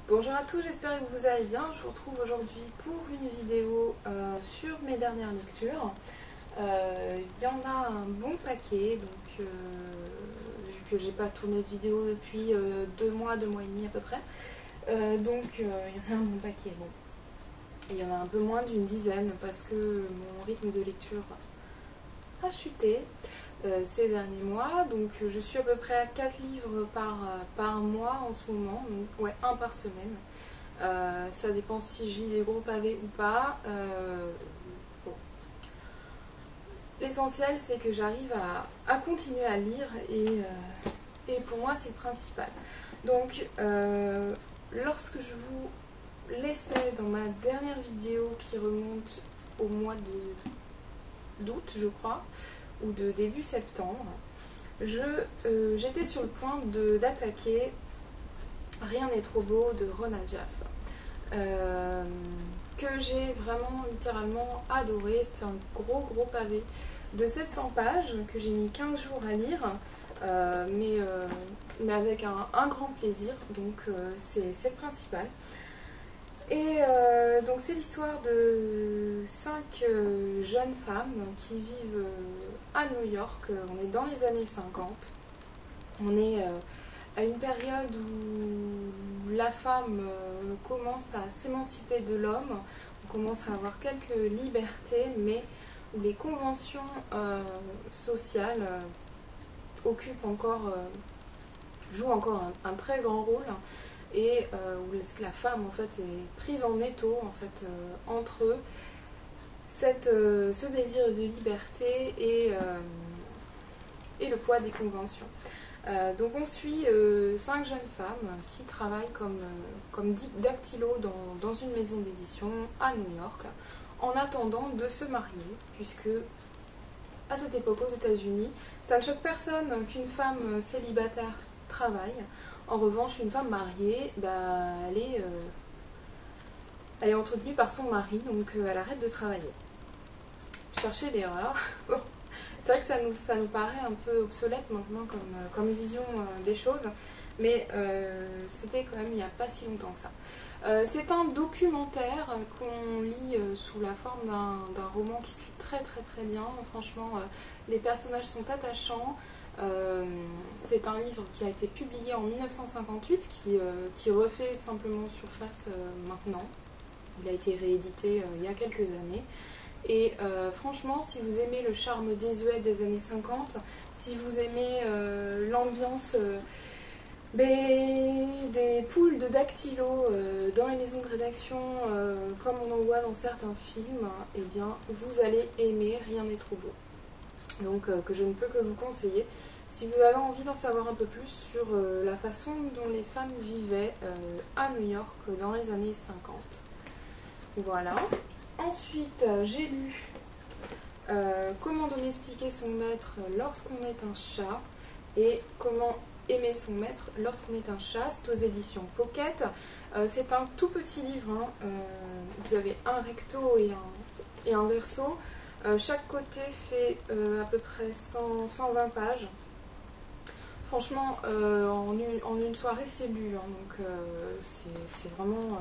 Bonjour à tous, j'espère que vous allez bien. Je vous retrouve aujourd'hui pour une vidéo sur mes dernières lectures. Il y en a un bon paquet, donc vu que j'ai pas tourné de vidéo depuis 2 mois et demi à peu près, il y en a un bon paquet. Bon, il y en a un peu moins d'une dizaine parce que mon rythme de lecture a chuté ces derniers mois, donc je suis à peu près à 4 livres par mois en ce moment, donc ouais, un par semaine. Ça dépend si je lis des gros pavés ou pas. Bon. L'essentiel, c'est que j'arrive à continuer à lire et pour moi, c'est le principal. Donc, lorsque je vous laissais dans ma dernière vidéo qui remonte au mois d'août, je crois, ou de début septembre, j'étais sur le point d'attaquer Rien n'est trop beau de Rona Jaffe. Que j'ai vraiment littéralement adoré. C'était un gros pavé de 700 pages que j'ai mis 15 jours à lire, mais avec un grand plaisir, donc c'est le principal. Et donc c'est l'histoire de 5 jeunes femmes qui vivent à New York. On est dans les années 50. On est à une période où la femme commence à s'émanciper de l'homme, on commence à avoir quelques libertés, mais où les conventions sociales jouent encore un très grand rôle, et où la femme en fait est prise en étau en fait entre eux ce désir de liberté et le poids des conventions. Donc on suit 5 jeunes femmes qui travaillent comme dactylo dans une maison d'édition à New York en attendant de se marier, puisque à cette époque aux États-Unis, ça ne choque personne qu'une femme célibataire travaille. En revanche, une femme mariée, elle est entretenue par son mari, donc elle arrête de travailler. Cherchez l'erreur. Bon. C'est vrai que ça nous paraît un peu obsolète maintenant comme vision des choses, mais c'était quand même il n'y a pas si longtemps que ça. C'est un documentaire qu'on lit sous la forme d'un roman qui se lit très bien. Franchement, les personnages sont attachants. C'est un livre qui a été publié en 1958, qui refait simplement surface maintenant. Il a été réédité il y a quelques années. Et franchement, si vous aimez le charme désuet des années 50, si vous aimez l'ambiance des poules de dactylo dans les maisons de rédaction, comme on en voit dans certains films, eh bien vous allez aimer Rien n'est trop beau. Donc que je ne peux que vous conseiller. Si vous avez envie d'en savoir un peu plus sur la façon dont les femmes vivaient à New York dans les années 50. Voilà. Ensuite, j'ai lu Comment domestiquer son maître lorsqu'on est un chat et Comment aimer son maître lorsqu'on est un chat. C'est aux éditions Pocket. C'est un tout petit livre. Hein. Vous avez un recto et un verso. Chaque côté fait à peu près 120 pages. Franchement, en une soirée, c'est lu. Hein. Donc, c'est vraiment...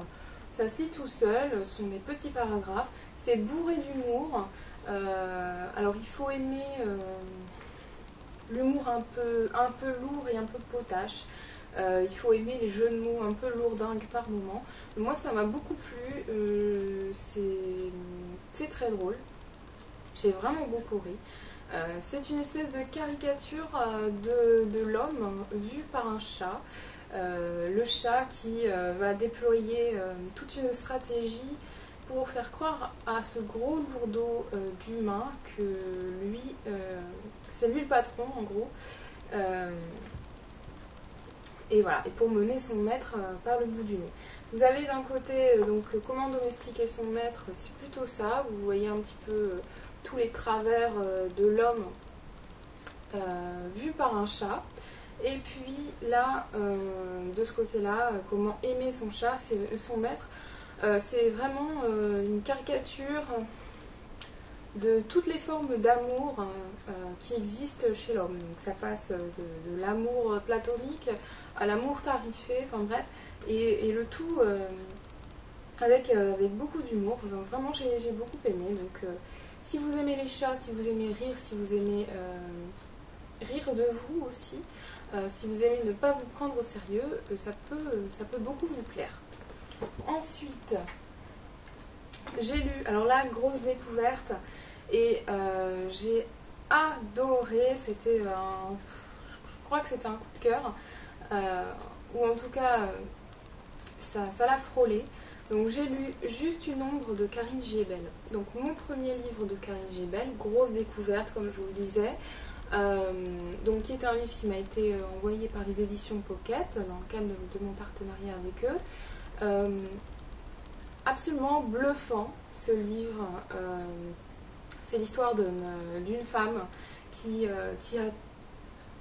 ça se lit tout seul, ce sont des petits paragraphes, c'est bourré d'humour. Alors il faut aimer l'humour un peu lourd et un peu potache. Il faut aimer les jeux de mots un peu lourdingues par moment. Moi ça m'a beaucoup plu, c'est très drôle. J'ai vraiment beaucoup ri. C'est une espèce de caricature de l'homme vu par un chat. Le chat qui va déployer toute une stratégie pour faire croire à ce gros lourdeau d'humain que c'est lui le patron en gros. Et voilà, et pour mener son maître par le bout du nez. Vous avez d'un côté donc Comment domestiquer son maître, c'est plutôt ça. Vous voyez un petit peu tous les travers de l'homme vu par un chat. Et puis là, de ce côté-là, Comment aimer son chat, c'est son maître. C'est vraiment une caricature de toutes les formes d'amour qui existent chez l'homme. Donc ça passe de l'amour platonique à l'amour tarifé, enfin bref, et le tout avec beaucoup d'humour. Vraiment j'ai beaucoup aimé. Donc si vous aimez les chats, si vous aimez rire, si vous aimez rire de vous aussi, si vous aimez ne pas vous prendre au sérieux, ça peut beaucoup vous plaire. Ensuite, j'ai lu, alors là, grosse découverte, et j'ai adoré, c'était je crois que c'était un coup de cœur, ou en tout cas, ça l'a frôlé. Donc j'ai lu Juste une ombre de Karine Giébel. Donc mon premier livre de Karine Giébel, grosse découverte comme je vous le disais, donc qui est un livre qui m'a été envoyé par les éditions Pocket dans le cadre de mon partenariat avec eux. Absolument bluffant ce livre. C'est l'histoire d'une femme qui a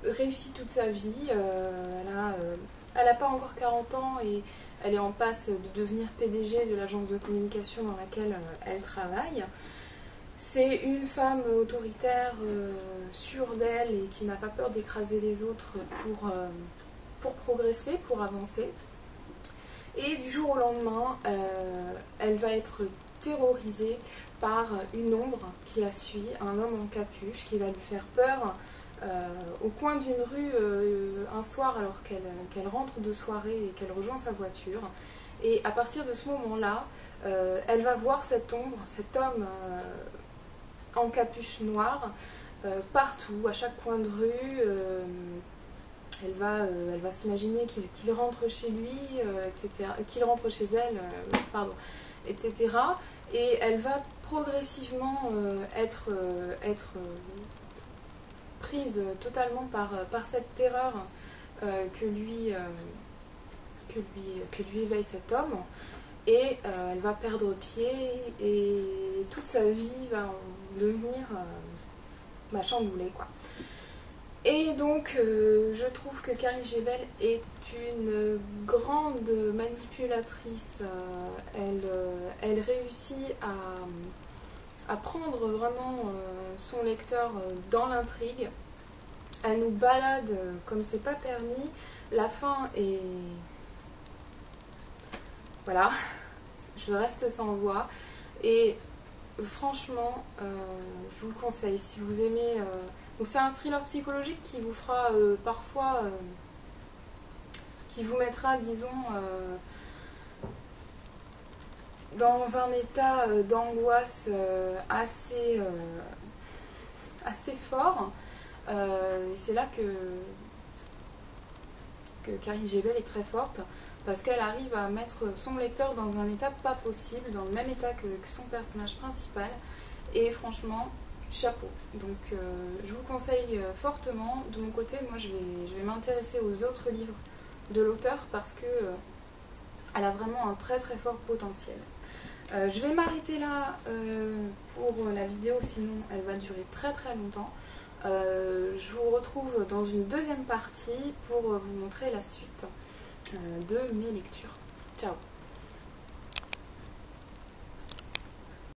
réussi toute sa vie. Elle n'a pas encore 40 ans et elle est en passe de devenir PDG de l'agence de communication dans laquelle elle travaille. C'est une femme autoritaire, sûre d'elle et qui n'a pas peur d'écraser les autres pour progresser, pour avancer. Et du jour au lendemain, elle va être terrorisée par une ombre qui la suit, un homme en capuche qui va lui faire peur au coin d'une rue un soir alors qu'elle rentre de soirée et qu'elle rejoint sa voiture. Et à partir de ce moment-là, elle va voir cette ombre, cet homme en capuche noire, partout, à chaque coin de rue. Elle va s'imaginer qu'il rentre chez lui, etc., qu'il rentre chez elle, pardon, etc. Et elle va progressivement être prise totalement par cette terreur que lui éveille cet homme. Et elle va perdre pied et toute sa vie va en devenir chamboulée, quoi. Et donc je trouve que Karine Giébel est une grande manipulatrice. Elle réussit à prendre vraiment son lecteur dans l'intrigue. Elle nous balade comme c'est pas permis. La fin est... Voilà, je reste sans voix. Et franchement, je vous le conseille. Si vous aimez... Donc c'est un thriller psychologique qui vous fera parfois... qui vous mettra, disons... dans un état d'angoisse assez fort. C'est là que Karine Giébel est très forte, parce qu'elle arrive à mettre son lecteur dans un état pas possible, dans le même état que son personnage principal. Et franchement, chapeau. Donc je vous conseille fortement. De mon côté, moi je vais m'intéresser aux autres livres de l'auteur, parce que elle a vraiment un très très fort potentiel. Je vais m'arrêter là pour la vidéo, sinon elle va durer très très longtemps. Je vous retrouve dans une deuxième partie pour vous montrer la suite de mes lectures. Ciao!